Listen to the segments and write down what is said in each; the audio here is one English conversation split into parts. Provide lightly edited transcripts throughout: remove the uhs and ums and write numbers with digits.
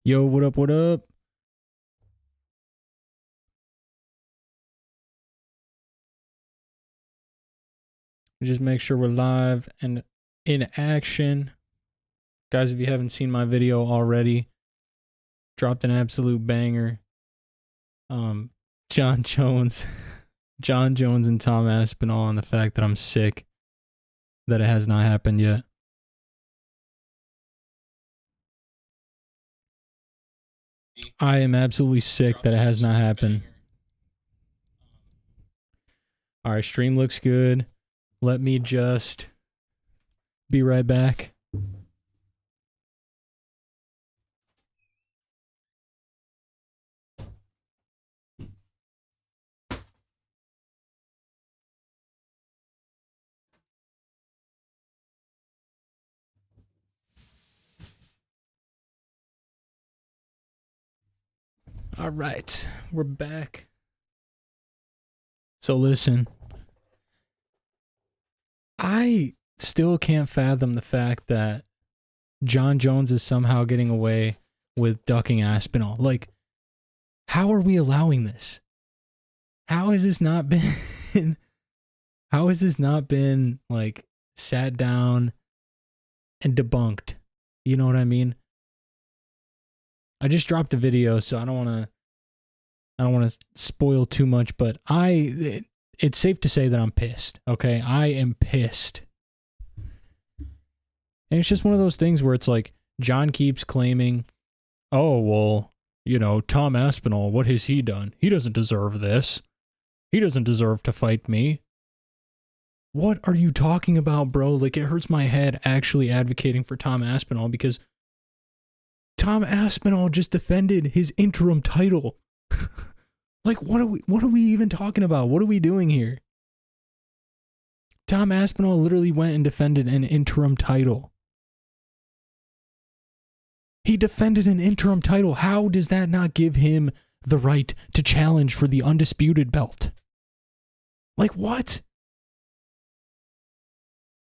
Yo, what up, what up? Just make sure we're live and in action. Guys, if you haven't seen my video already, dropped an absolute banger. John Jones. John Jones and Tom Aspinall on the fact that I'm sick that it has not happened yet. I am absolutely sick that it has not happened. Alright, stream looks good. Let me just be right back. All right, we're back. So listen, I still can't fathom the fact that John Jones is somehow getting away with ducking Aspinall. Like, how are we allowing this? How has this not been how has this not been like sat down and debunked? You know what I mean? I just dropped a video, so I don't want to spoil too much, but it's safe to say that I'm pissed, okay? I am pissed. And it's just one of those things where it's like John keeps claiming, "Oh, well, you know, Tom Aspinall, what has he done? He doesn't deserve this. He doesn't deserve to fight me." What are you talking about, bro? Like, it hurts my head actually advocating for Tom Aspinall because Tom Aspinall just defended his interim title. Like, what are we even talking about? What are we doing here? Tom Aspinall literally went and defended an interim title. He defended an interim title. How does that not give him the right to challenge for the undisputed belt? Like, what?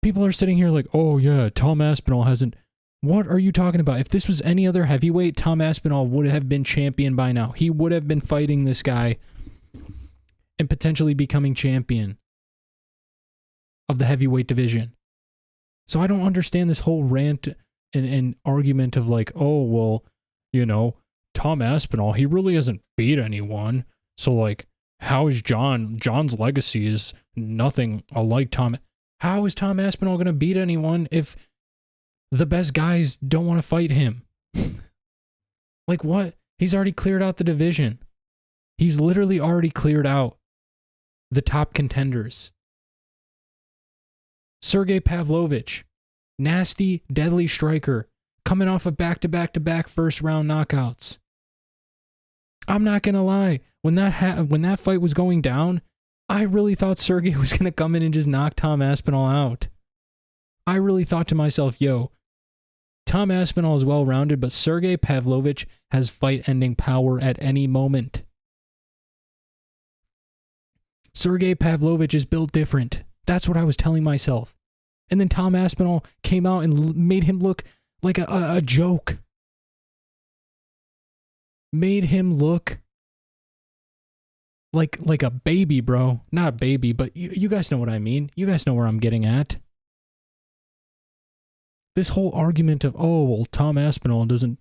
People are sitting here like, "Oh yeah, Tom Aspinall hasn't..." What are you talking about? If this was any other heavyweight, Tom Aspinall would have been champion by now. He would have been fighting this guy and potentially becoming champion of the heavyweight division. So I don't understand this whole rant and argument of like, "Oh, well, you know, Tom Aspinall, he really hasn't beat anyone. So like, how is John's legacy is nothing alike Tom..." How is Tom Aspinall going to beat anyone if the best guys don't want to fight him? Like, what? He's already cleared out the division. He's literally already cleared out the top contenders. Sergey Pavlovich, nasty, deadly striker, coming off of back-to-back-to-back first-round knockouts. I'm not going to lie. When that fight was going down, I really thought Sergey was going to come in and just knock Tom Aspinall out. I really thought to myself, yo, Tom Aspinall is well-rounded, but Sergey Pavlovich has fight-ending power at any moment. Sergey Pavlovich is built different. That's what I was telling myself. And then Tom Aspinall came out and made him look like a joke. Made him look like a baby, bro. Not a baby, but you guys know what I mean. You guys know where I'm getting at. This whole argument of, "Oh, well, Tom Aspinall doesn't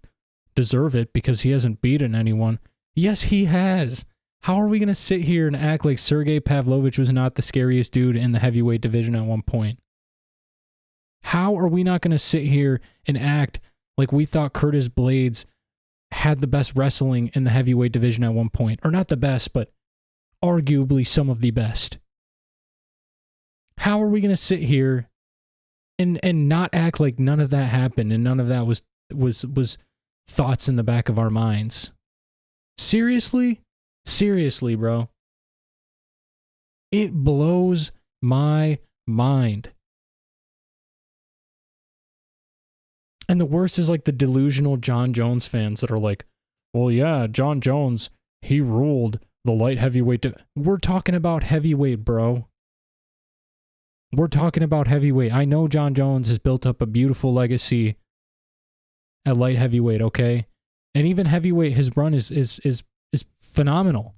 deserve it because he hasn't beaten anyone." Yes, he has. How are we going to sit here and act like Sergey Pavlovich was not the scariest dude in the heavyweight division at one point? How are we not going to sit here and act like we thought Curtis Blades had the best wrestling in the heavyweight division at one point? Or not the best, but arguably some of the best. How are we going to sit here and not act like none of that happened and none of that was thoughts in the back of our minds? Seriously? Seriously, bro. It blows my mind. And the worst is like the delusional John Jones fans that are like, "Well, yeah, John Jones, he ruled the light heavyweight..." We're talking about heavyweight, bro. We're talking about heavyweight. I know John Jones has built up a beautiful legacy at light heavyweight, okay? And even heavyweight, his run is phenomenal.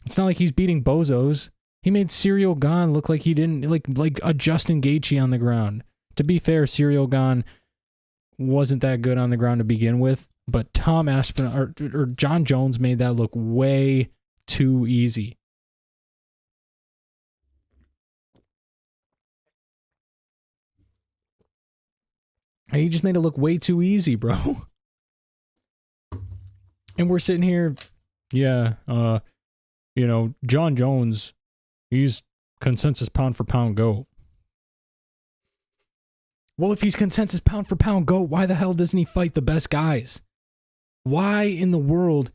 It's not like he's beating bozos. He made Ciryl Gane look like he didn't like a Justin Gaethje on the ground. To be fair, Ciryl Gane wasn't that good on the ground to begin with, but Tom Aspinall or John Jones made that look way too easy. And he just made it look way too easy, bro. And we're sitting here, yeah, you know, John Jones, he's consensus pound for pound GOAT. Well, if he's consensus pound for pound GOAT, why the hell doesn't he fight the best guys? Why in the world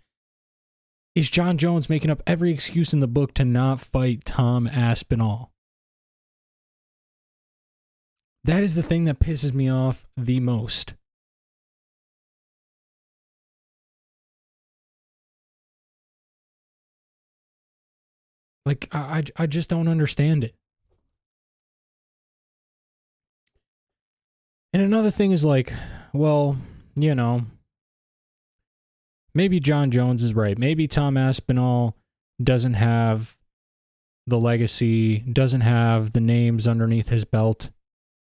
is John Jones making up every excuse in the book to not fight Tom Aspinall? That is the thing that pisses me off the most. Like, I just don't understand it. And another thing is like, well, you know, maybe John Jones is right. Maybe Tom Aspinall doesn't have the legacy, doesn't have the names underneath his belt.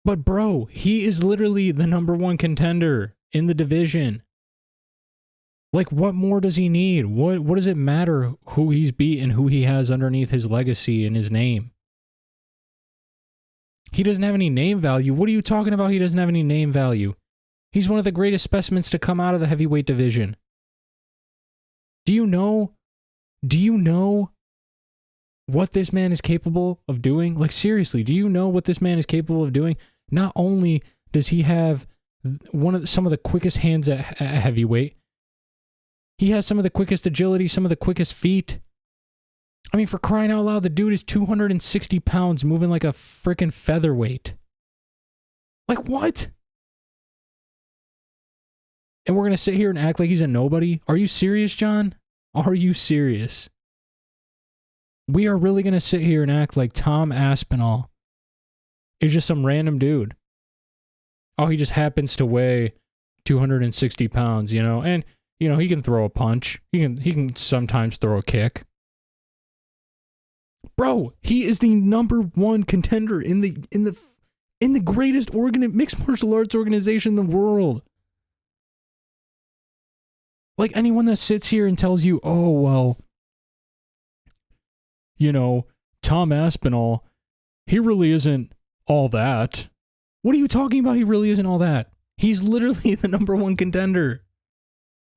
But bro, he is literally the #1 contender in the division. Like, what more does he need? What does it matter who he's beat and who he has underneath his legacy and his name? He doesn't have any name value. What are you talking about? He doesn't have any name value. He's one of the greatest specimens to come out of the heavyweight division. Do you know what this man is capable of doing? Like, seriously, do you know what this man is capable of doing? Not only does he have some of the quickest hands at heavyweight, he has some of the quickest agility, some of the quickest feet. I mean, for crying out loud, the dude is 260 pounds moving like a freaking featherweight. Like, what? And we're going to sit here and act like he's a nobody? Are you serious, John? Are you serious? We are really going to sit here and act like Tom Aspinall is just some random dude. Oh, he just happens to weigh 260 pounds, you know? And, you know, he can throw a punch. He can sometimes throw a kick. Bro, he is the #1 contender in the greatest mixed martial arts organization in the world. Like, anyone that sits here and tells you, oh, well, you know, Tom Aspinall, he really isn't all that. What are you talking about? He really isn't all that. He's literally the #1 contender.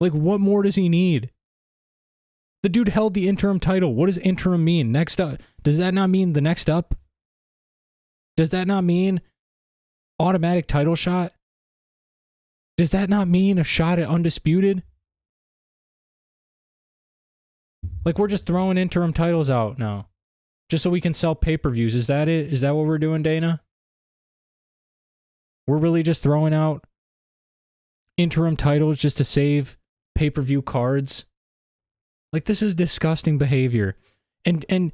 Like, what more does he need? The dude held the interim title. What does interim mean? Next up. Does that not mean the next up? Does that not mean automatic title shot? Does that not mean a shot at undisputed? Like, we're just throwing interim titles out now. Just so we can sell pay-per-views. Is that it? Is that what we're doing, Dana? We're really just throwing out interim titles just to save pay-per-view cards? Like, this is disgusting behavior. And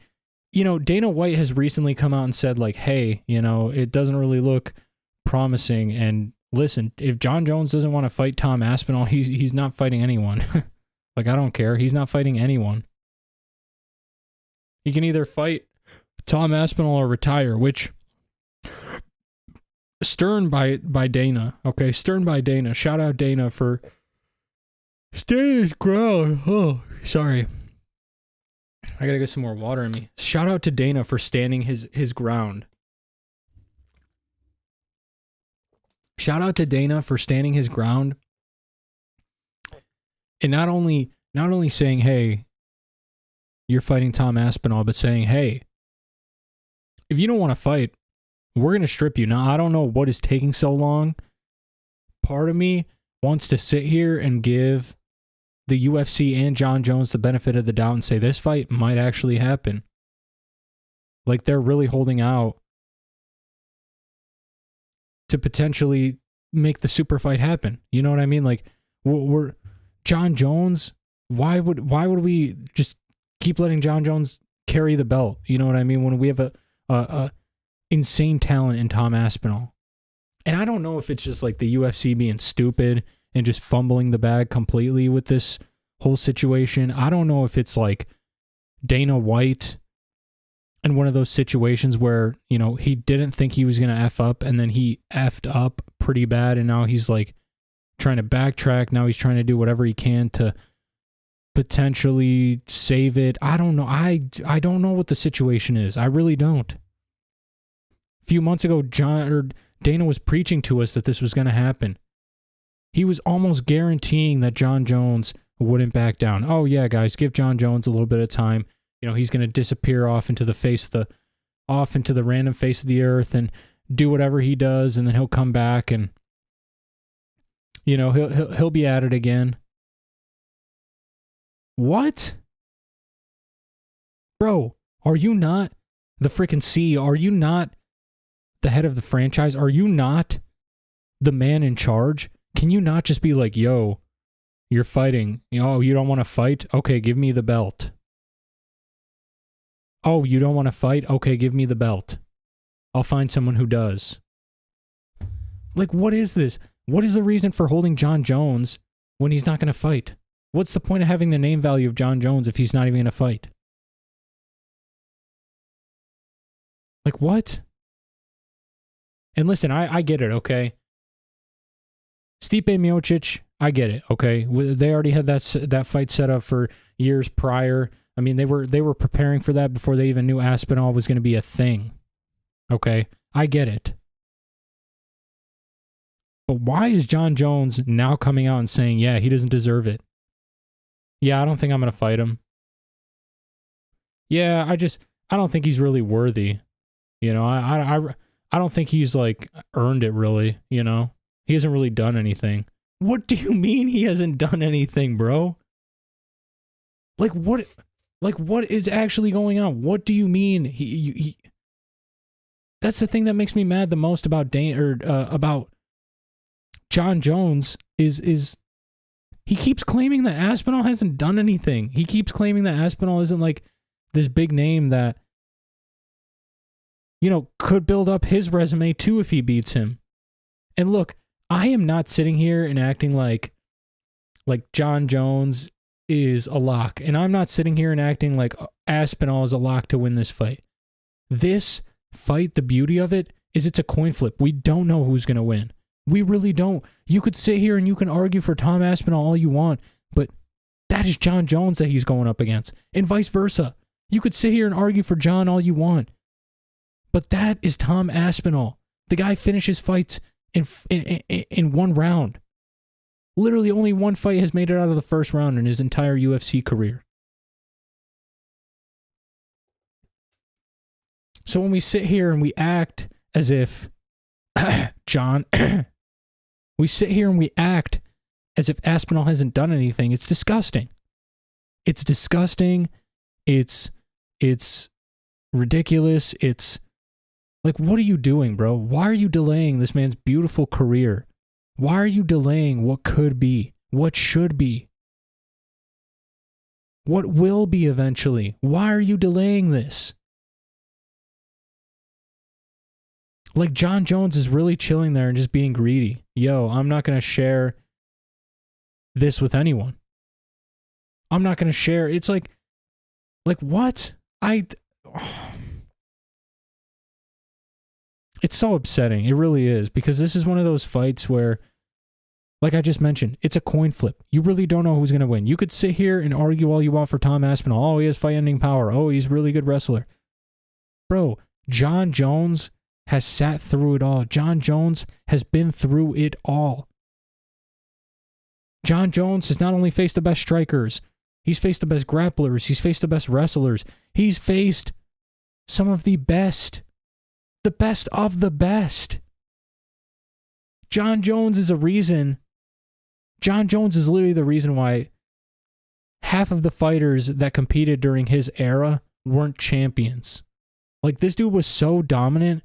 you know, Dana White has recently come out and said, like, hey, you know, it doesn't really look promising. And listen, if John Jones doesn't want to fight Tom Aspinall, he's not fighting anyone. Like, I don't care. He's not fighting anyone. He can either fight Tom Aspinall or retire, which stern by Dana. Okay, stern by Dana. Shout out Dana for staying his ground. Oh, sorry. I gotta get some more water in me. Shout out to Dana for standing his ground. Shout out to Dana for standing his ground. And not only saying, hey, you're fighting Tom Aspinall, but saying, hey, if you don't want to fight, we're going to strip you. Now, I don't know what is taking so long. Part of me wants to sit here and give the UFC and John Jones the benefit of the doubt and say this fight might actually happen. Like, they're really holding out to potentially make the super fight happen. You know what I mean? Like, we're John Jones. Why would we just keep letting John Jones carry the belt? You know what I mean? When we have a insane talent in Tom Aspinall. And I don't know if it's just like the UFC being stupid and just fumbling the bag completely with this whole situation. I don't know if it's like Dana White in one of those situations where, you know, he didn't think he was going to F up and then he F'd up pretty bad, and now he's like trying to backtrack. Now he's trying to do whatever he can to potentially save it. I don't know. I don't know what the situation is. I really don't. A few months ago, Dana was preaching to us that this was going to happen. He was almost guaranteeing that Jon Jones wouldn't back down. Oh yeah, guys, give Jon Jones a little bit of time. You know, he's going to disappear off into the random face of the earth and do whatever he does, and then he'll come back and, you know, he'll be at it again. What? Bro, are you not the freaking CEO? Are you not the head of the franchise? Are you not the man in charge? Can you not just be like, yo, you're fighting. Oh, you don't want to fight? Okay, give me the belt. Oh, you don't want to fight? Okay, give me the belt. I'll find someone who does. Like, what is this? What is the reason for holding Jon Jones when he's not going to fight? What's the point of having the name value of Jon Jones if he's not even going to fight? Like, what? And listen, I get it, okay? Stipe Miocic, I get it, okay? They already had that fight set up for years prior. I mean, they were preparing for that before they even knew Aspinall was going to be a thing. Okay? I get it. But why is Jon Jones now coming out and saying, yeah, he doesn't deserve it? Yeah, I don't think I'm going to fight him. Yeah, I don't think he's really worthy. You know, I don't think he's like earned it really, you know? He hasn't really done anything. What do you mean he hasn't done anything, bro? Like what is actually going on? What do you mean he That's the thing that makes me mad the most about about Jon Jones is he keeps claiming that Aspinall hasn't done anything. He keeps claiming that Aspinall isn't like this big name that, you know, could build up his resume too if he beats him. And look, I am not sitting here and acting like Jon Jones is a lock. And I'm not sitting here and acting like Aspinall is a lock to win this fight. This fight, the beauty of it is it's a coin flip. We don't know who's going to win. We really don't. You could sit here and you can argue for Tom Aspinall all you want, but that is Jon Jones that he's going up against. And vice versa. You could sit here and argue for Jon all you want, but that is Tom Aspinall. The guy finishes fights in one round. Literally only one fight has made it out of the first round in his entire UFC career. So when we sit here and we act as if we sit here and we act as if Aspinall hasn't done anything, it's disgusting. It's disgusting. It's ridiculous. It's like, what are you doing, bro? Why are you delaying this man's beautiful career? Why are you delaying what could be, what should be, what will be eventually? Why are you delaying this? Like, Jon Jones is really chilling there and just being greedy. Yo, I'm not going to share this with anyone. I'm not going to share. It's like what? It's so upsetting. It really is, because this is one of those fights where, like I just mentioned, it's a coin flip. You really don't know who's going to win. You could sit here and argue all you want for Tom Aspinall. Oh, he has fight-ending power. Oh, he's a really good wrestler. Bro, Jon Jones has sat through it all. Jon Jones has been through it all. Jon Jones has not only faced the best strikers, he's faced the best grapplers, he's faced the best wrestlers, he's faced some of the best of the best. Jon Jones is literally the reason why half of the fighters that competed during his era weren't champions. Like, this dude was so dominant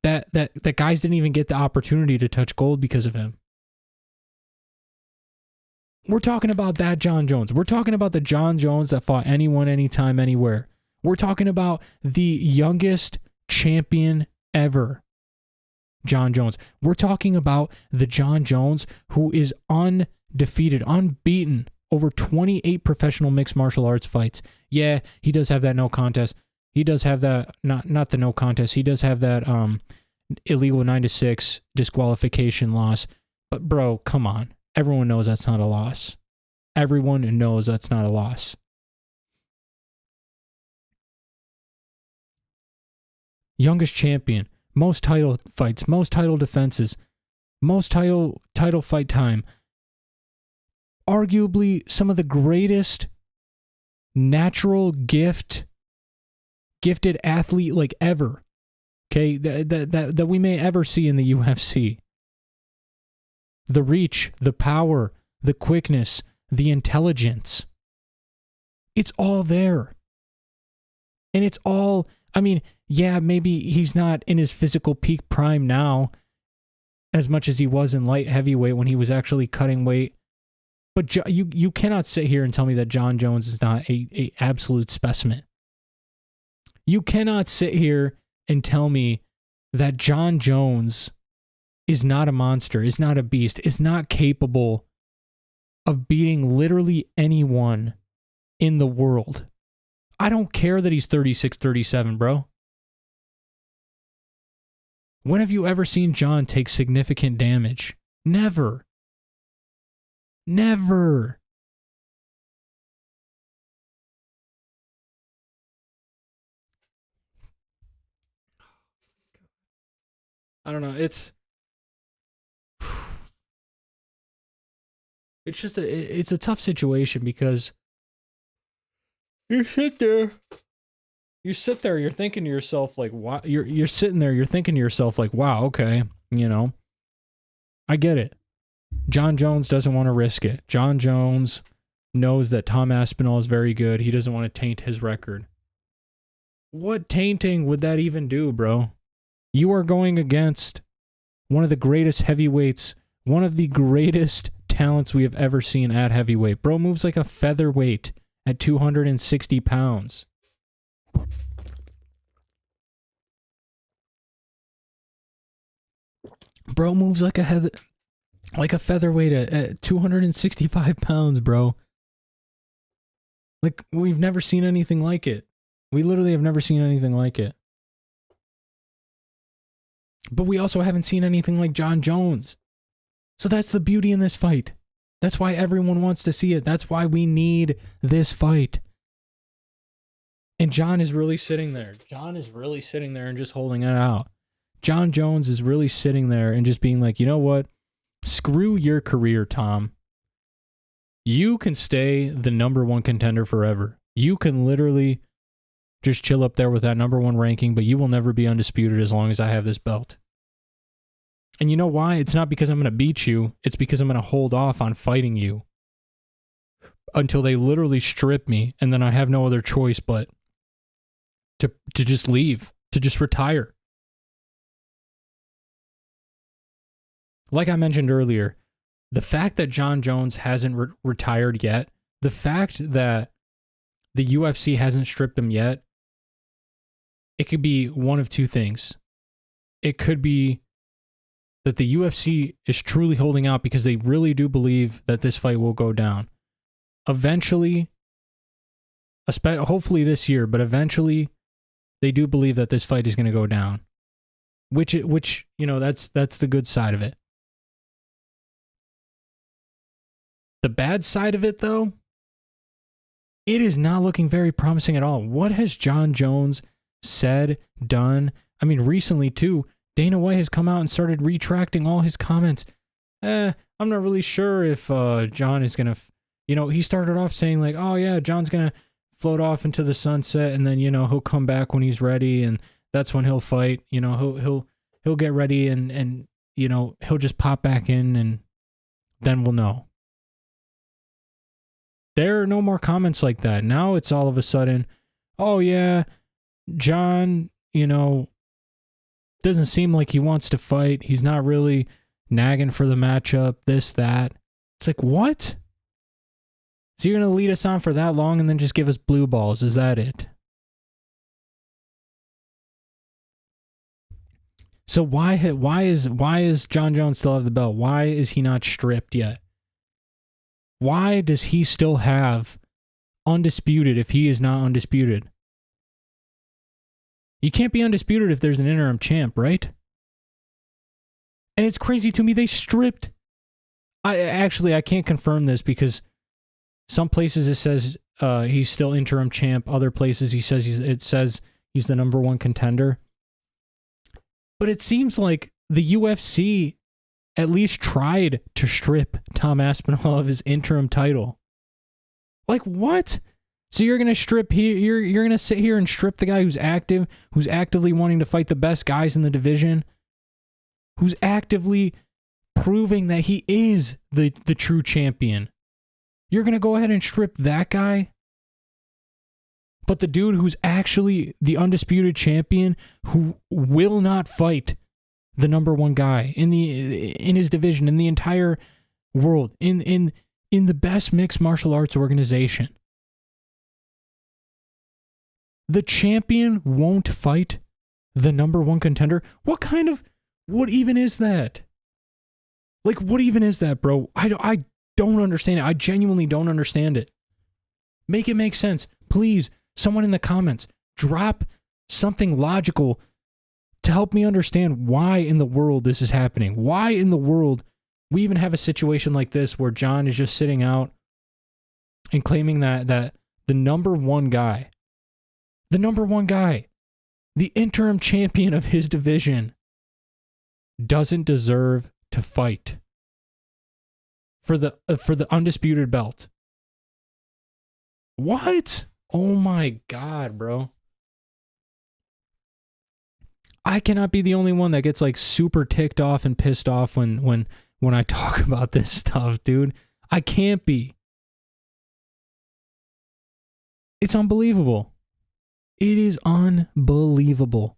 that guys didn't even get the opportunity to touch gold because of him. We're talking about that Jon Jones. We're talking about the Jon Jones that fought anyone, anytime, anywhere. We're talking about the youngest champion ever John Jones. We're talking about the John Jones who is undefeated, unbeaten, over 28 professional mixed martial arts fights. Yeah, he does have that no contest. He does have that, not the no contest. He does have that illegal 9-6 disqualification loss. But bro, come on. Everyone knows that's not a loss. Everyone knows that's not a loss. Youngest champion, most title fights, most title defenses, most title fight time. Arguably some of the greatest natural gifted athlete like ever. Okay, that we may ever see in the UFC. The reach, the power, the quickness, the intelligence. It's all there. And it's all, I mean, yeah, maybe he's not in his physical peak prime now as much as he was in light heavyweight when he was actually cutting weight. But you cannot sit here and tell me that John Jones is not a absolute specimen. You cannot sit here and tell me that John Jones is not a monster, is not a beast, is not capable of beating literally anyone in the world. I don't care that he's 36, 37, bro. When have you ever seen John take significant damage? Never. Never. I don't know. It's just it's a tough situation because you sit there, you're thinking to yourself like, wow, you're sitting there, you're thinking to yourself like, wow, okay, you know, I get it. John Jones doesn't want to risk it. John Jones knows that Tom Aspinall is very good. He doesn't want to taint his record. What tainting would that even do, bro? You are going against one of the greatest heavyweights, one of the greatest talents we have ever seen at heavyweight. Bro moves like a featherweight at 260 pounds. Bro moves like a featherweight at 265 pounds, bro. Like, we've never seen anything like it. We literally have never seen anything like it. But we also haven't seen anything like John Jones. So that's the beauty in this fight. That's why everyone wants to see it. That's why we need this fight. And John is really sitting there. John is really sitting there and just holding it out. John Jones is really sitting there and just being like, you know what? Screw your career, Tom. You can stay the #1 contender forever. You can literally just chill up there with that #1 ranking, but you will never be undisputed as long as I have this belt. And you know why? It's not because I'm going to beat you. It's because I'm going to hold off on fighting you until they literally strip me, and then I have no other choice but to just leave, to just retire. Like I mentioned earlier, the fact that John Jones hasn't retired yet, the fact that the UFC hasn't stripped him yet, it could be one of two things. It could be that the UFC is truly holding out because they really do believe that this fight will go down. Eventually, hopefully this year, but eventually they do believe that this fight is going to go down. Which you know, that's the good side of it. The bad side of it, though, it is not looking very promising at all. What has John Jones said, done? I mean, recently, too, Dana White has come out and started retracting all his comments. I'm not really sure if John is going to... You know, he started off saying, like, oh, yeah, John's going to float off into the sunset, and then, you know, he'll come back when he's ready, and that's when he'll fight. You know, he'll get ready, and you know, he'll just pop back in, and then we'll know. There are no more comments like that. Now it's all of a sudden, oh yeah, John, you know, doesn't seem like he wants to fight. He's not really nagging for the matchup, this, that. It's like, what? So you're going to lead us on for that long and then just give us blue balls? Is that it? So why is John Jones still have the belt? Why is he not stripped yet? Why does he still have undisputed if he is not undisputed? You can't be undisputed if there's an interim champ, right? And it's crazy to me they stripped. I can't confirm this because some places it says he's still interim champ. Other places it says he's the number one contender. But it seems like the UFC at least tried to strip Tom Aspinall of his interim title. Like, what? So you're going to strip here, you're going to sit here and strip the guy who's active, who's actively wanting to fight the best guys in the division, who's actively proving that he is the true champion. You're going to go ahead and strip that guy? But the dude who's actually the undisputed champion, who will not fight the number one guy in his division, in the entire world, in the best mixed martial arts organization. The champion won't fight the number one contender? What even is that? Like, what even is that, bro? I don't understand it. I genuinely don't understand it. Make it make sense. Please, someone in the comments, drop something logical to help me understand why in the world this is happening. Why in the world we even have a situation like this where John is just sitting out and claiming that the number one guy, the interim champion of his division, doesn't deserve to fight for the undisputed belt. What? Oh my God, bro. I cannot be the only one that gets like super ticked off and pissed off when I talk about this stuff, dude. I can't be. It's unbelievable. It is unbelievable.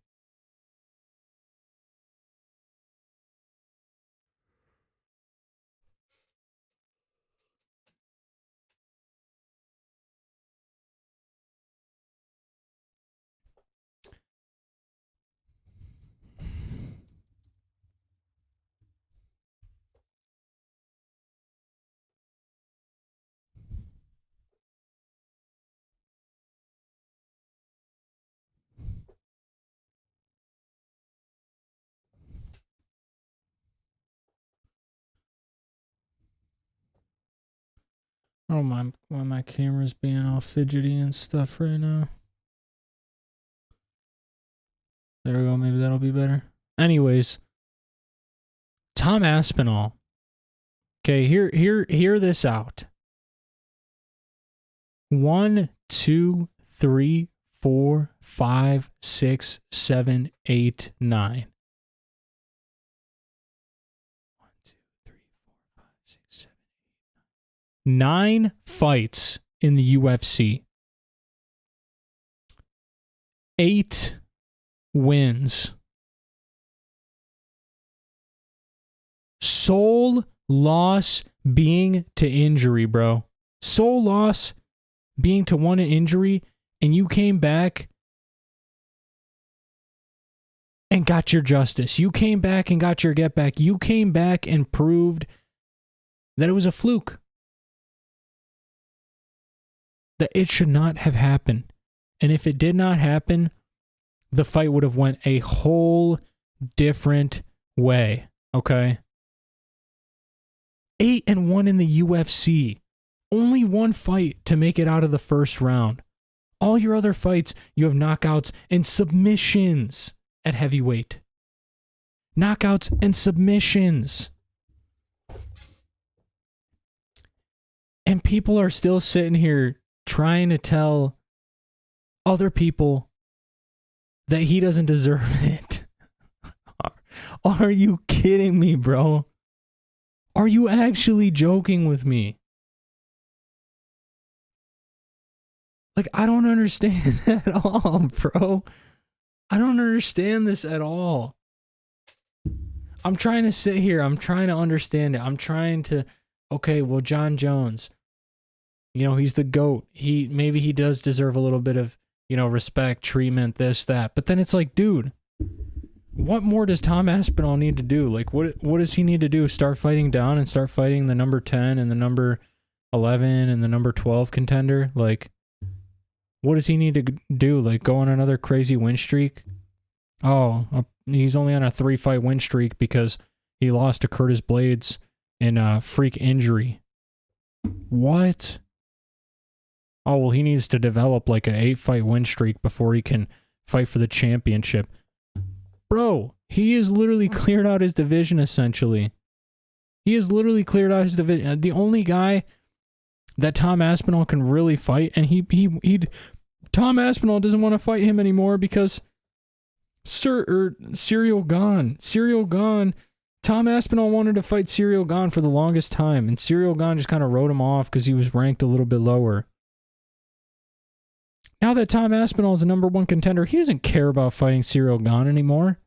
Oh my, why my camera's being all fidgety and stuff right now. There we go, maybe that'll be better. Anyways, Tom Aspinall. Okay, hear this out. 1, 2, 3, 4, 5, 6, 7, 8, 9. 1, 2, 3, 4, 5, 6, 7, 8, 9. 9 fights in the UFC. 8 wins. Sole loss being to injury, bro. Sole loss being to one injury, and you came back and got your justice. You came back and got your get back. You came back and proved that it was a fluke. That it should not have happened. And if it did not happen, the fight would have went a whole different way. Okay? 8-1 in the UFC. Only one fight to make it out of the first round. All your other fights, you have knockouts and submissions at heavyweight. Knockouts and submissions. And people are still sitting here trying to tell other people that he doesn't deserve it. Are you kidding me, bro? Are you actually joking with me? Like, I don't understand at all, bro. I don't understand this at all. I'm trying to sit here. I'm trying to understand it. I'm trying to, okay, well, John Jones, you know, he's the GOAT. Maybe he does deserve a little bit of, you know, respect, treatment, this, that. But then it's like, dude, What more does Tom Aspinall need to do? Like, what does he need to do? Start fighting down and start fighting the number 10 and the number 11 and the number 12 contender? Like, what does he need to do? Like, go on another crazy win streak? Oh, he's only on a 3-fight win streak because he lost to Curtis Blades in a freak injury. What? Oh, well, he needs to develop like an 8-fight win streak before he can fight for the championship. Bro, he has literally cleared out his division, essentially. He has literally cleared out his division. The only guy that Tom Aspinall can really fight, and Tom Aspinall doesn't want to fight him anymore because Serial gone. Tom Aspinall wanted to fight Serial Gone for the longest time, and Serial Gone just kind of wrote him off because he was ranked a little bit lower. Now that Tom Aspinall is the number 1 contender, he doesn't care about fighting Serial Gone anymore.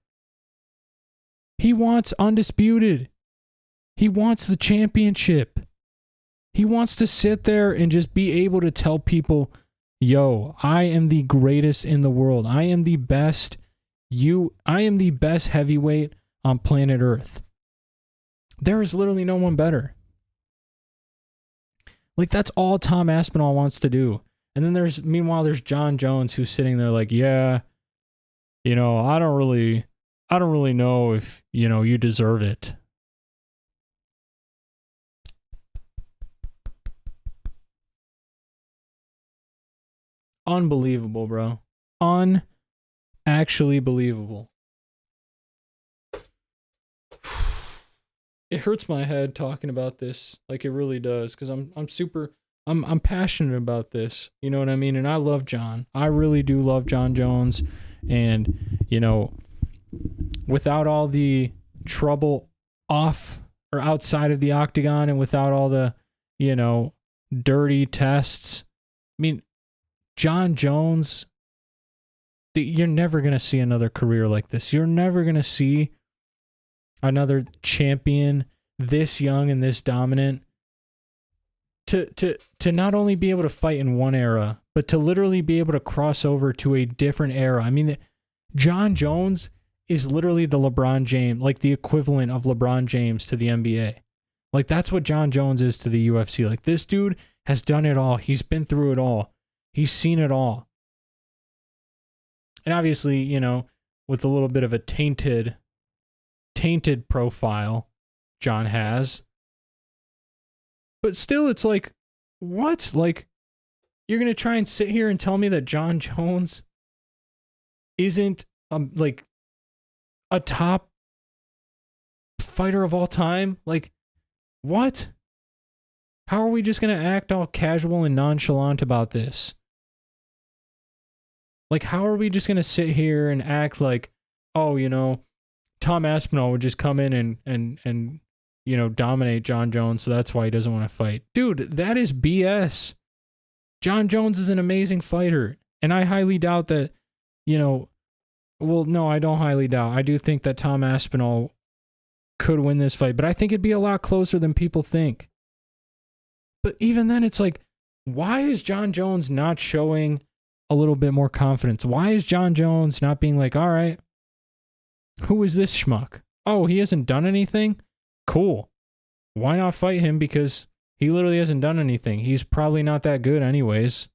He wants undisputed. He wants the championship. He wants to sit there and just be able to tell people, yo, I am the greatest in the world. I am the best. I am the best heavyweight on planet Earth. There is literally no one better. Like, that's all Tom Aspinall wants to do. And then meanwhile, there's John Jones who's sitting there like, yeah, you know, I don't really know if, you know, you deserve it. Unbelievable, bro. Actually believable. It hurts my head talking about this. Like, it really does, because I'm passionate about this. You know what I mean? And I love John. I really do love John Jones. And, you know, without all the trouble off or outside of the octagon and without all the, you know, dirty tests, I mean, John Jones, you're never going to see another career like this. You're never going to see another champion this young and this dominant to not only be able to fight in one era, but to literally be able to cross over to a different era. I mean, John Jones is literally the LeBron James, like the equivalent of LeBron James to the NBA. Like, that's what John Jones is to the UFC. Like, this dude has done it all. He's been through it all. He's seen it all. And obviously, you know, with a little bit of a tainted profile John has. But still, it's like, what? Like, you're going to try and sit here and tell me that John Jones isn't, like, a top fighter of all time? Like, what? How are we just going to act all casual and nonchalant about this? Like, how are we just going to sit here and act like, oh, you know, Tom Aspinall would just come in and you know, dominate John Jones, so that's why he doesn't want to fight. Dude, that is BS. John Jones is an amazing fighter, and I highly doubt that, you know, well, no, I don't highly doubt. I do think that Tom Aspinall could win this fight, but I think it'd be a lot closer than people think. But even then, it's like, why is John Jones not showing a little bit more confidence? Why is John Jones not being like, all right, who is this schmuck? Oh, he hasn't done anything? Cool. Why not fight him? Because he literally hasn't done anything. He's probably not that good anyways.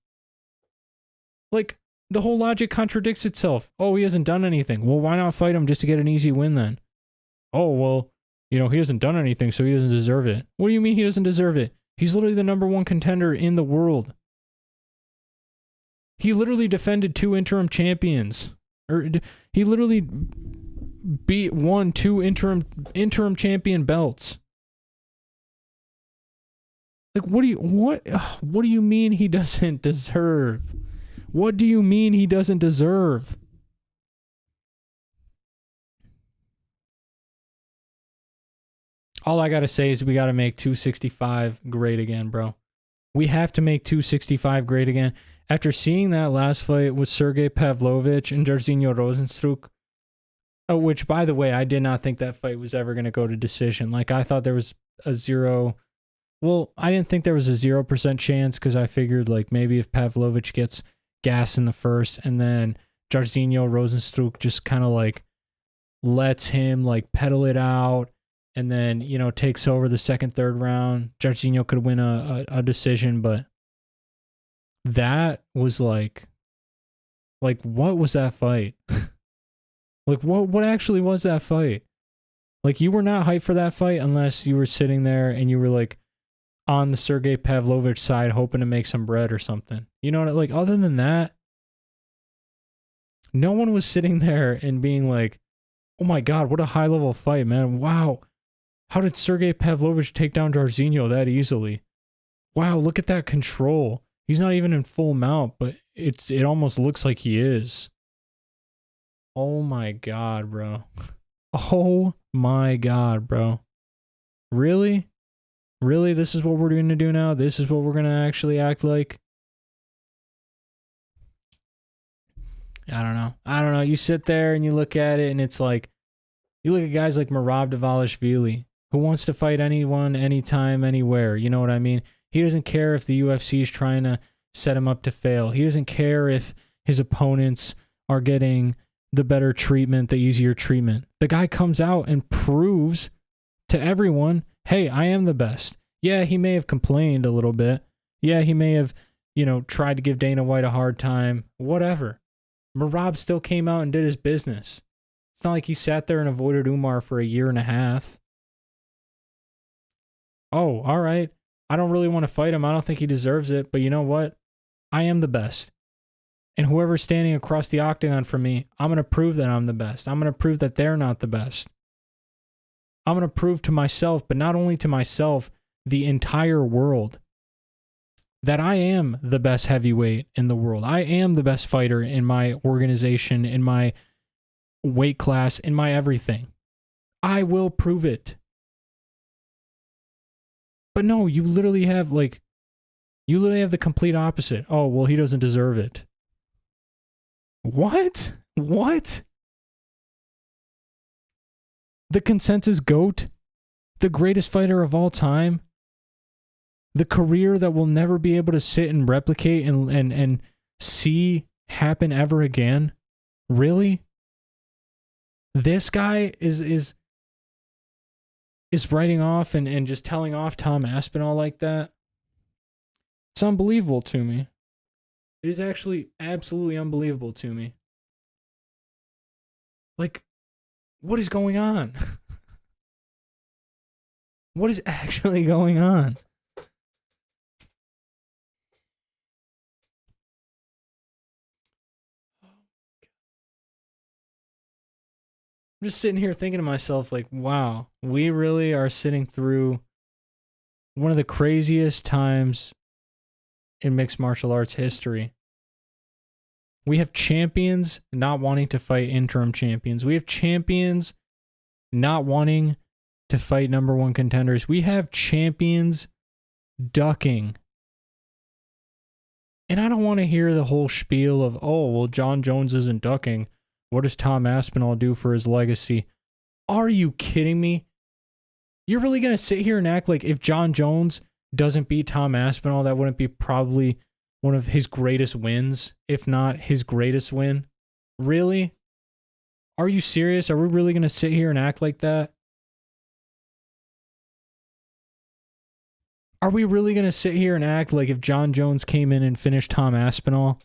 Like, the whole logic contradicts itself. Oh, he hasn't done anything. Well, why not fight him just to get an easy win then? Oh, well, you know, he hasn't done anything, so he doesn't deserve it. What do you mean he doesn't deserve it? He's literally the number 1 contender in the world. He literally defended 2 interim champions. Or he literally won 2 interim champion belts. Like, what do you mean he doesn't deserve? What do you mean he doesn't deserve? All I gotta say is we gotta make 265 great again, bro. We have to make 265 great again. After seeing that last fight with Sergey Pavlovich and Jairzinho Rozenstruik, which, by the way, I did not think that fight was ever going to go to decision. Like, I thought there was a I didn't think there was a 0% chance because I figured, like, maybe if Pavlovich gets gas in the first and then Jairzinho Rozenstruik just kind of, like, lets him like pedal it out, and then, you know, takes over the second, third round. Jairzinho could win a decision, but that was like what was that fight? Like what actually was that fight? Like, you were not hyped for that fight unless you were sitting there and you were like on the Sergey Pavlovich side hoping to make some bread or something. You know what, like, other than that, no one was sitting there and being like, oh my God, what a high level fight, man. Wow. How did Sergey Pavlovich take down Jairzinho that easily? Wow, look at that control. He's not even in full mount, but it almost looks like he is. Oh my God, bro. Oh my God, bro. Really? Really? This is what we're going to do now? This is what we're going to actually act like? I don't know. You sit there and you look at it and it's like, you look at guys like Merab Dvalishvili, who wants to fight anyone, anytime, anywhere. You know what I mean? He doesn't care if the UFC is trying to set him up to fail. He doesn't care if his opponents are getting the better treatment, the easier treatment. The guy comes out and proves to everyone, hey, I am the best. Yeah, he may have complained a little bit. Yeah, he may have, you know, tried to give Dana White a hard time. Whatever. Merab still came out and did his business. It's not like he sat there and avoided Umar for a year and a half. Oh, all right. I don't really want to fight him. I don't think he deserves it. But you know what? I am the best. And whoever's standing across the octagon from me, I'm going to prove that I'm the best. I'm going to prove that they're not the best. I'm going to prove to myself, but not only to myself, the entire world, that I am the best heavyweight in the world. I am the best fighter in my organization, in my weight class, in my everything. I will prove it. But no, you literally have the complete opposite. Oh, well, he doesn't deserve it. What? What? The consensus GOAT? The greatest fighter of all time? The career that we'll never be able to sit and replicate and see happen ever again? Really? This guy is writing off and just telling off Tom Aspinall like that? It's unbelievable to me. It is actually absolutely unbelievable to me. Like, what is going on? What is actually going on? I'm just sitting here thinking to myself, like, wow, we really are sitting through one of the craziest times in mixed martial arts history. We have champions not wanting to fight interim champions. We have champions not wanting to fight number one contenders. We have champions ducking. And I don't want to hear the whole spiel of, oh, well, John Jones isn't ducking. What does Tom Aspinall do for his legacy? Are you kidding me? You're really going to sit here and act like if John Jones doesn't beat Tom Aspinall, that wouldn't be probably one of his greatest wins, if not his greatest win? Really? Are you serious? Are we really going to sit here and act like that? Are we really going to sit here and act like if John Jones came in and finished Tom Aspinall,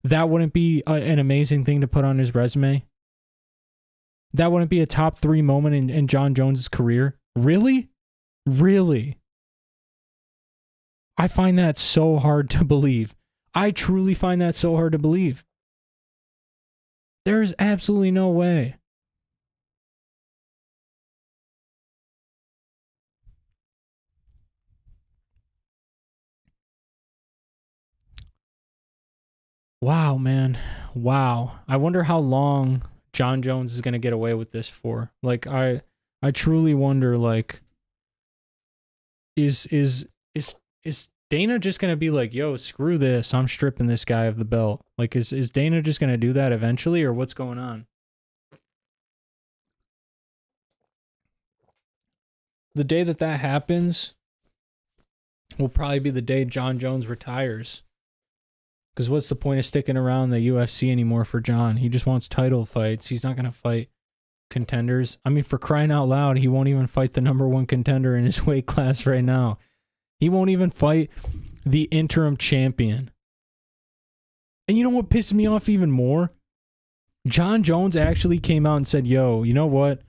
that wouldn't be an amazing thing to put on his resume? That wouldn't be a top 3 moment in John Jones' career? Really? Really? I find that so hard to believe. I truly find that so hard to believe. There is absolutely no way. Wow, man. Wow. I wonder how long John Jones is going to get away with this for. Like, I truly wonder, like, is Dana just going to be like, yo, screw this, I'm stripping this guy of the belt? Like, is Dana just going to do that eventually, or what's going on? The day that happens will probably be the day John Jones retires. Because what's the point of sticking around the UFC anymore for John? He just wants title fights. He's not going to fight contenders. I mean, for crying out loud, he won't even fight the number one contender in his weight class right now. He won't even fight the interim champion. And you know what pisses me off even more? John Jones actually came out and said, yo, you know what?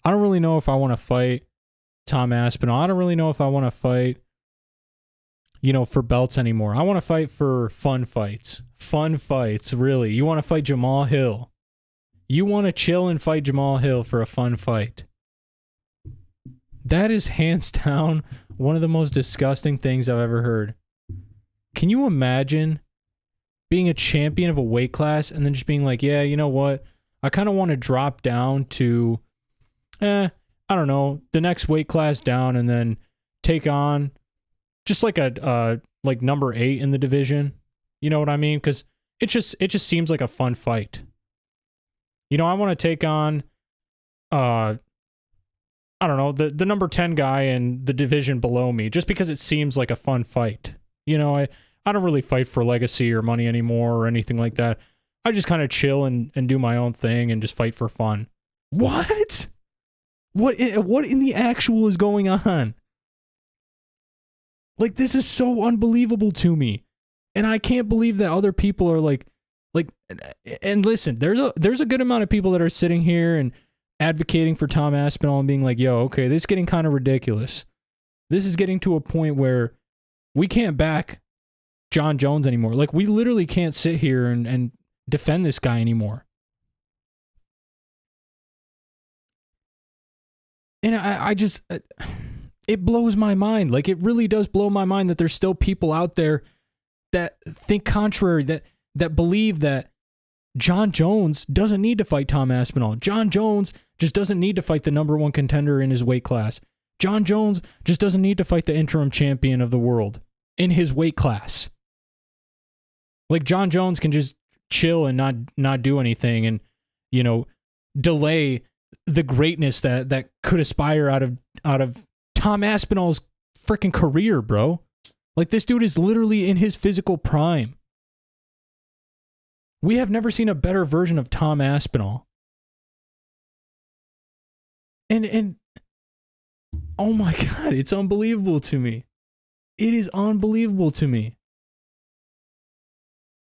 I don't really know if I want to fight Tom Aspinall. I don't really know if I want to fight, for belts anymore. I want to fight for fun fights. Fun fights, really. You want to fight Jamal Hill. You want to chill and fight Jamal Hill for a fun fight. That is hands down one of the most disgusting things I've ever heard. Can you imagine being a champion of a weight class and then just being like, yeah, you know what? I kind of want to drop down to, I don't know, the next weight class down and then take on just like a like number 8 in the division. You know what I mean? Because it just seems like a fun fight. I want to take on, I don't know, the number 10 guy in the division below me, just because it seems like a fun fight. I don't really fight for legacy or money anymore or anything like that. I just kind of chill and do my own thing and just fight for fun. What? What in the actual is going on? Like, this is so unbelievable to me. And I can't believe that other people are like, and listen, there's a good amount of people that are sitting here and advocating for Tom Aspinall and being like, yo, okay, this is getting kind of ridiculous. This is getting to a point where we can't back John Jones anymore. Like, we literally can't sit here and defend this guy anymore. And I just, it blows my mind. Like, it really does blow my mind that there's still people out there that think contrary, that believe that John Jones doesn't need to fight Tom Aspinall. John Jones just doesn't need to fight the number 1 contender in his weight class. John Jones just doesn't need to fight the interim champion of the world in his weight class. Like, John Jones can just chill and not do anything and, delay the greatness that could aspire out of Tom Aspinall's freaking career, bro. Like, this dude is literally in his physical prime. We have never seen a better version of Tom Aspinall. And oh my God, it's unbelievable to me. It is unbelievable to me.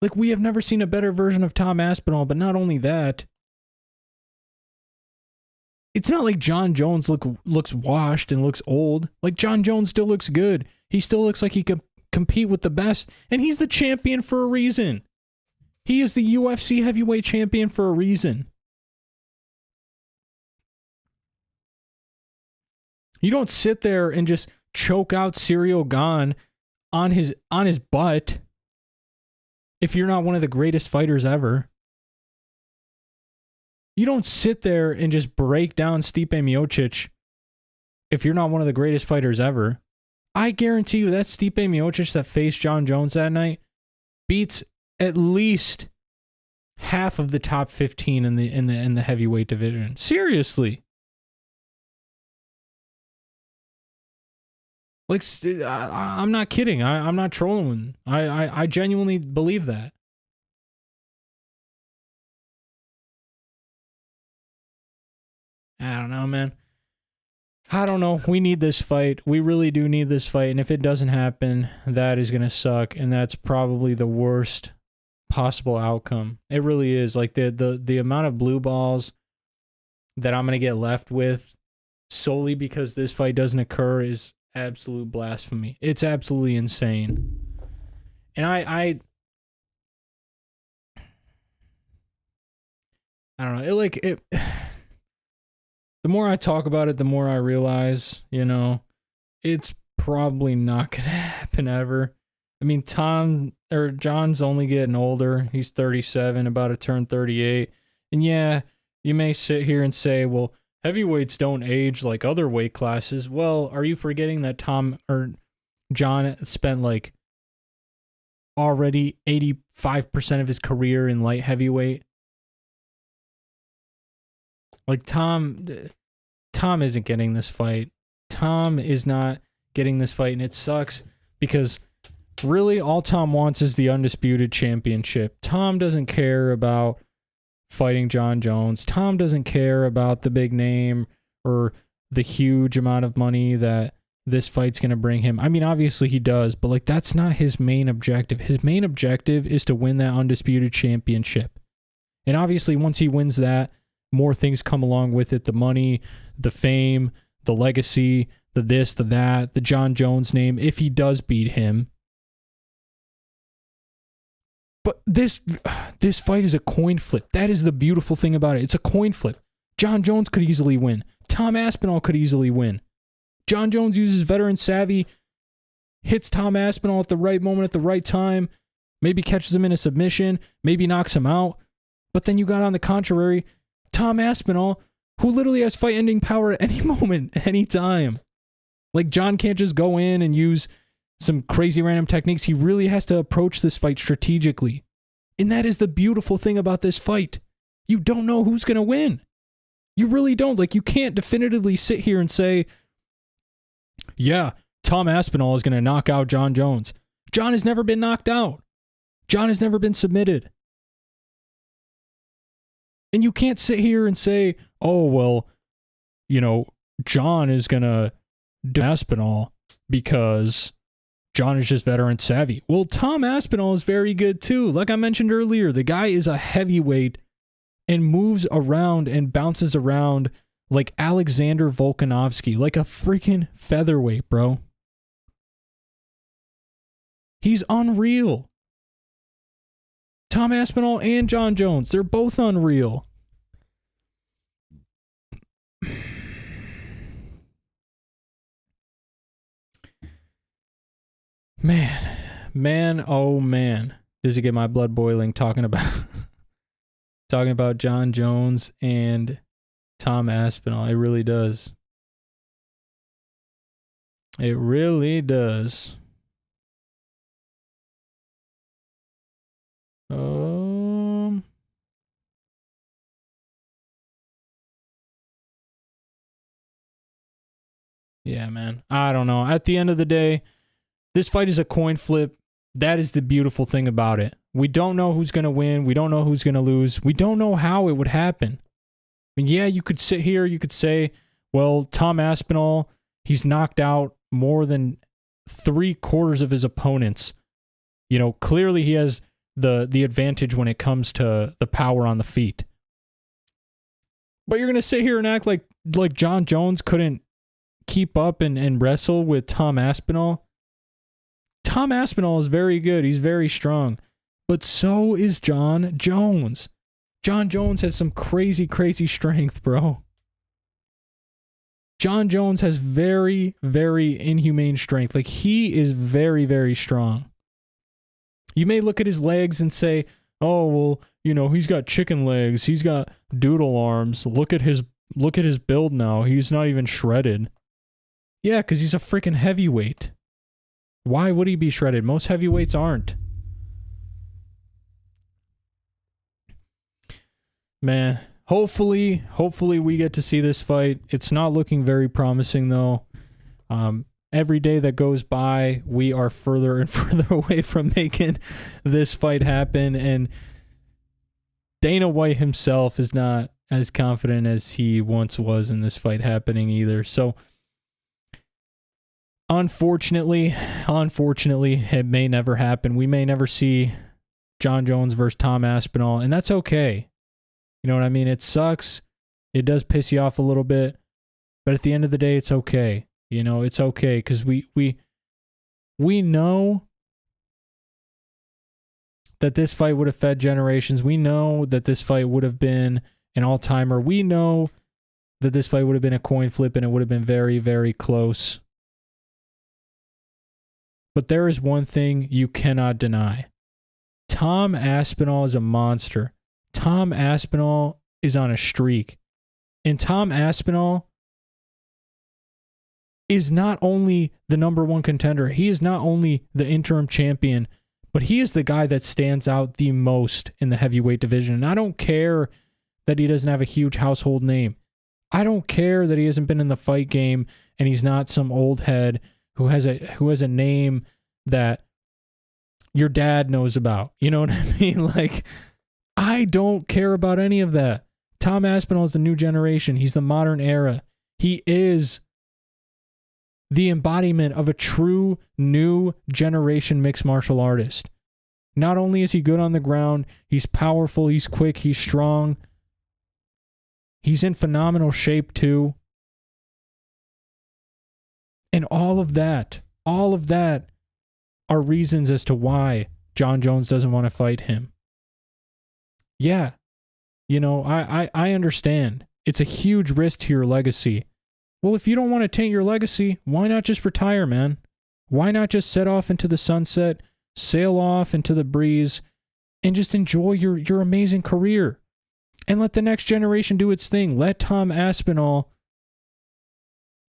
Like, we have never seen a better version of Tom Aspinall, but not only that, it's not like John Jones looks washed and looks old. Like, John Jones still looks good. He still looks like he could compete with the best, and he's the champion for a reason. He is the UFC heavyweight champion for a reason. You don't sit there and just choke out Ciryl Gane on his butt if you're not one of the greatest fighters ever. You don't sit there and just break down Stipe Miocic if you're not one of the greatest fighters ever. I guarantee you that Stipe Miocic that faced John Jones that night beats at least half of the top 15 in the heavyweight division. Seriously. Like, I'm not kidding. I'm not trolling. I genuinely believe that. I don't know, man. I don't know. We need this fight. We really do need this fight. And if it doesn't happen, that is going to suck. And that's probably the worst possible outcome. It really is. Like, the amount of blue balls that I'm going to get left with solely because this fight doesn't occur is absolute blasphemy. It's absolutely insane. And I don't know. The more I talk about it, the more I realize, it's probably not going to happen ever. I mean, John's only getting older. He's 37, about to turn 38. And yeah, you may sit here and say, well, heavyweights don't age like other weight classes. Well, are you forgetting that John spent like already 85% of his career in light heavyweight? Like, Tom isn't getting this fight. Tom is not getting this fight, and it sucks because really all Tom wants is the undisputed championship. Tom doesn't care about fighting John Jones. Tom doesn't care about the big name or the huge amount of money that this fight's going to bring him. I mean, obviously he does, but like that's not his main objective. His main objective is to win that undisputed championship. And obviously once he wins that, more things come along with it. The money, the fame, the legacy, the this, the that, the John Jones name, if he does beat him. But this fight is a coin flip. That is the beautiful thing about it. It's a coin flip. John Jones could easily win. Tom Aspinall could easily win. John Jones uses veteran savvy, hits Tom Aspinall at the right moment at the right time, maybe catches him in a submission, maybe knocks him out. But then you got on the contrary, Tom Aspinall, who literally has fight-ending power at any moment, any time. Like, John can't just go in and use some crazy random techniques. He really has to approach this fight strategically. And that is the beautiful thing about this fight. You don't know who's going to win. You really don't. Like, you can't definitively sit here and say, yeah, Tom Aspinall is going to knock out John Jones. John has never been knocked out. John has never been submitted. And you can't sit here and say, oh, well, you know, John is going to do Aspinall because John is just veteran savvy. Well, Tom Aspinall is very good too. Like I mentioned earlier, the guy is a heavyweight and moves around and bounces around like Alexander Volkanovski, like a freaking featherweight, bro. He's unreal. Tom Aspinall and John Jones, they're both unreal. Man, oh man. Does it get my blood boiling talking about John Jones and Tom Aspinall. It really does. It really does. Yeah, man. I don't know. At the end of the day, this fight is a coin flip. That is the beautiful thing about it. We don't know who's going to win. We don't know who's going to lose. We don't know how it would happen. I mean, yeah, you could sit here, you could say, well, Tom Aspinall, he's knocked out more than 3/4 of his opponents. You know, clearly he has the advantage when it comes to the power on the feet. But you're going to sit here and act like John Jones couldn't keep up and wrestle with Tom Aspinall. Tom Aspinall is very good. He's very strong. But so is John Jones. John Jones has some crazy, crazy strength, bro. John Jones has very, very inhumane strength. Like, he is very, very strong. You may look at his legs and say, oh, well, you know, he's got chicken legs. He's got doodle arms. Look at his build now. He's not even shredded. Yeah, because he's a freaking heavyweight. Why would he be shredded? Most heavyweights aren't. Man, hopefully we get to see this fight. It's not looking very promising, though. Every day that goes by, we are further and further away from making this fight happen, and Dana White himself is not as confident as he once was in this fight happening either. So, unfortunately, it may never happen. We may never see John Jones versus Tom Aspinall, and that's okay. You know what I mean? It sucks. It does piss you off a little bit, but at the end of the day, it's okay. You know, it's okay because we know that this fight would have fed generations. We know that this fight would have been an all-timer. We know that this fight would have been a coin flip and it would have been very, very close. But there is one thing you cannot deny. Tom Aspinall is a monster. Tom Aspinall is on a streak. And Tom Aspinall is not only the #1 contender, he is not only the interim champion, but he is the guy that stands out the most in the heavyweight division. And I don't care that he doesn't have a huge household name. I don't care that he hasn't been in the fight game and he's not some old head who has a name that your dad knows about. You know what I mean? Like, I don't care about any of that. Tom Aspinall is the new generation. He's the modern era. He is the embodiment of a true new generation mixed martial artist. Not only is he good on the ground, he's powerful, he's quick, he's strong. He's in phenomenal shape too. And all of that are reasons as to why Jon Jones doesn't want to fight him. Yeah, you know, I understand. It's a huge risk to your legacy. Well, if you don't want to taint your legacy, why not just retire, man? Why not just set off into the sunset, sail off into the breeze, and just enjoy your amazing career? And let the next generation do its thing. Let Tom Aspinall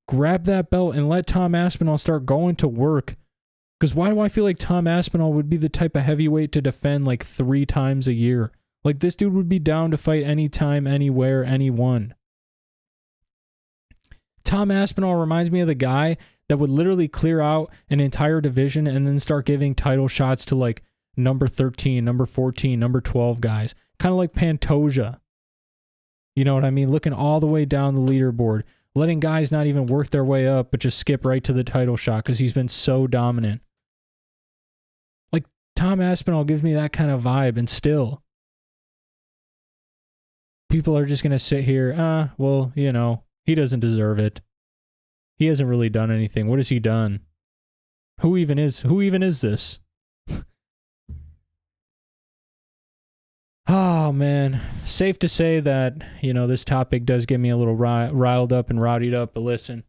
grab that belt and let Tom Aspinall start going to work. Because why do I feel like Tom Aspinall would be the type of heavyweight to defend like 3 times a year? Like, this dude would be down to fight anytime, anywhere, anyone. Tom Aspinall reminds me of the guy that would literally clear out an entire division and then start giving title shots to like number 13, number 14, number 12 guys. Kind of like Pantoja. You know what I mean? Looking all the way down the leaderboard. Letting guys not even work their way up, but just skip right to the title shot because he's been so dominant. Like, Tom Aspinall gives me that kind of vibe, and still, people are just going to sit here, well, you know, he doesn't deserve it. He hasn't really done anything. What has he done? Who even is this? Oh, man. Safe to say that, you know, this topic does get me a little riled up and rowdied up, but listen,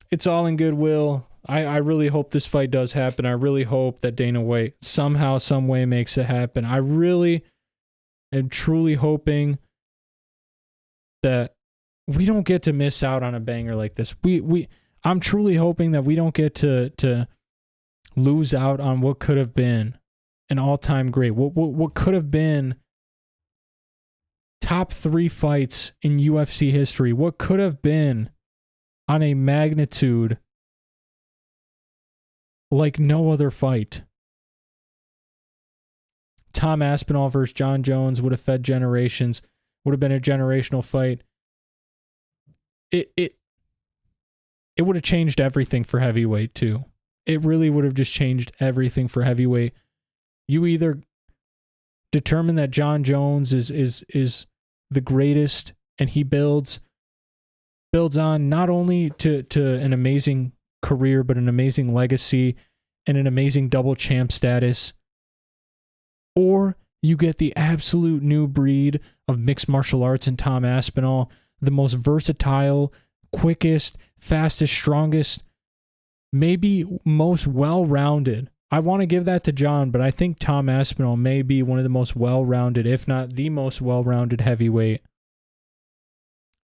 it's all in goodwill. I really hope this fight does happen. I really hope that Dana White somehow, some way makes it happen. I really am truly hoping that we don't get to miss out on a banger like this. I'm truly hoping that we don't get to lose out on what could have been an all-time great. What could have been top 3 fights in UFC history. What could have been on a magnitude like no other fight. Tom Aspinall versus Jon Jones would have fed generations. Would have been a generational fight. It would have changed everything for heavyweight too. It really would have just changed everything for heavyweight. You either determine that Jon Jones is the greatest, and he builds on not only to an amazing career, but an amazing legacy and an amazing double champ status, or you get the absolute new breed of mixed martial arts in Tom Aspinall, the most versatile, quickest, fastest, strongest, maybe most well-rounded. I want to give that to Jon, but I think Tom Aspinall may be one of the most well-rounded, if not the most well-rounded heavyweight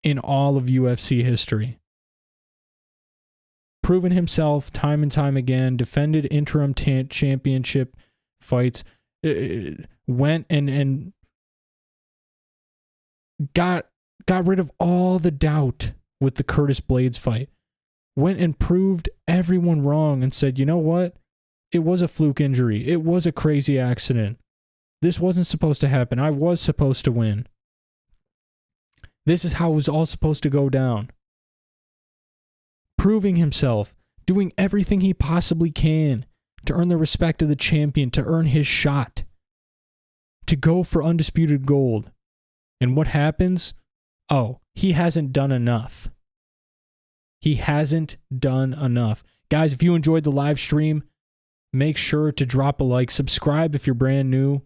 in all of UFC history. Proven himself time and time again, defended interim championship fights, went and got rid of all the doubt with the Curtis Blades fight. Went and proved everyone wrong and said, you know what? It was a fluke injury. It was a crazy accident. This wasn't supposed to happen. I was supposed to win. This is how it was all supposed to go down. Proving himself, doing everything he possibly can to earn the respect of the champion, to earn his shot, to go for undisputed gold. And what happens? Oh, he hasn't done enough. He hasn't done enough. Guys, if you enjoyed the live stream, make sure to drop a like, subscribe if you're brand new.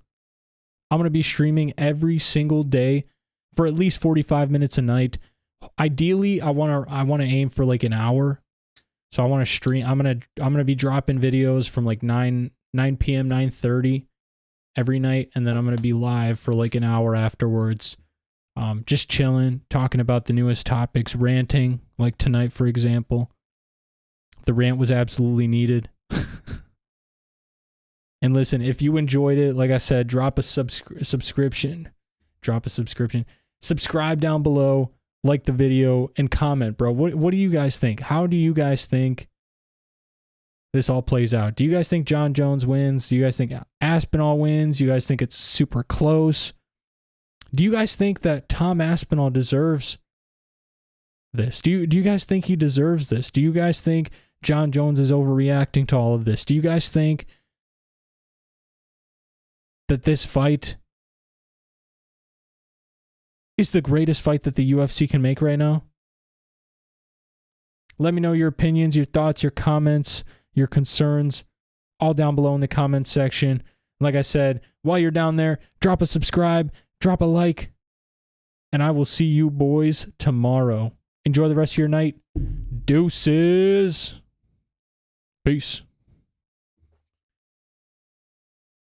I'm going to be streaming every single day for at least 45 minutes a night. Ideally, I want to aim for like an hour. So I want to stream. I'm going to be dropping videos from like 9 p.m., 9:30 every night, and then I'm going to be live for like an hour afterwards. Just chilling, talking about the newest topics, ranting, like tonight, for example. The rant was absolutely needed. And listen, if you enjoyed it, like I said, drop a subscription. Drop a subscription. Subscribe down below, like the video, and comment, bro. What do you guys think? How do you guys think this all plays out. Do you guys think John Jones wins? Do you guys think Aspinall wins? Do you guys think it's super close? Do you guys think that Tom Aspinall deserves this? Do you guys think he deserves this? Do you guys think John Jones is overreacting to all of this? Do you guys think that this fight is the greatest fight that the UFC can make right now? Let me know your opinions, your thoughts, your comments, your concerns, all down below in the comments section. Like I said, while you're down there, drop a subscribe, drop a like, and I will see you boys tomorrow. Enjoy the rest of your night. Deuces. Peace.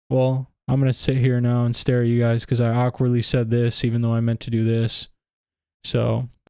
Well, I'm going to sit here now and stare at you guys because I awkwardly said this even though I meant to do this. So